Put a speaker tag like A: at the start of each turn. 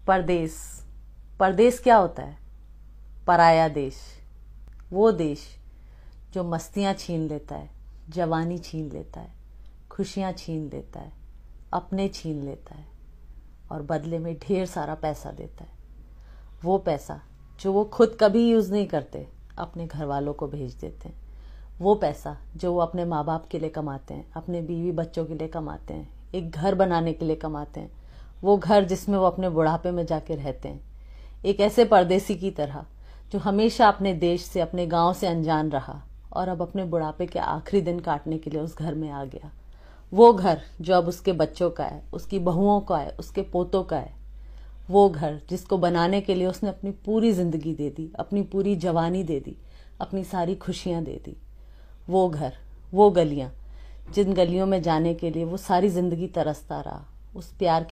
A: परदेश। परदेश क्या होता है? पराया देश। वो देश जो मस्तियाँ छीन लेता है, जवानी छीन लेता है, खुशियाँ छीन लेता है, अपने छीन लेता है और बदले में ढेर सारा पैसा देता है। वो पैसा जो वो खुद कभी यूज़ नहीं करते, अपने घर वालों को भेज देते हैं। वो पैसा जो वो अपने माँ बाप के लिए कमाते हैं, अपने बीवी बच्चों के लिए कमाते हैं, एक घर बनाने के लिए कमाते हैं। वो घर जिसमें वो अपने बुढ़ापे में जाके रहते हैं, एक ऐसे परदेसी की तरह जो हमेशा अपने देश से, अपने गांव से अनजान रहा और अब अपने बुढ़ापे के आखिरी दिन काटने के लिए उस घर में आ गया। वो घर जो अब उसके बच्चों का है, उसकी बहुओं का है, उसके पोतों का है। वो घर जिसको बनाने के लिए उसने अपनी पूरी जिंदगी दे दी, अपनी पूरी जवानी दे दी, अपनी सारी खुशियां दे दी। वो घर, वो गलियां जिन गलियों में जाने के लिए वो सारी जिंदगी तरसता रहा, उस प्यार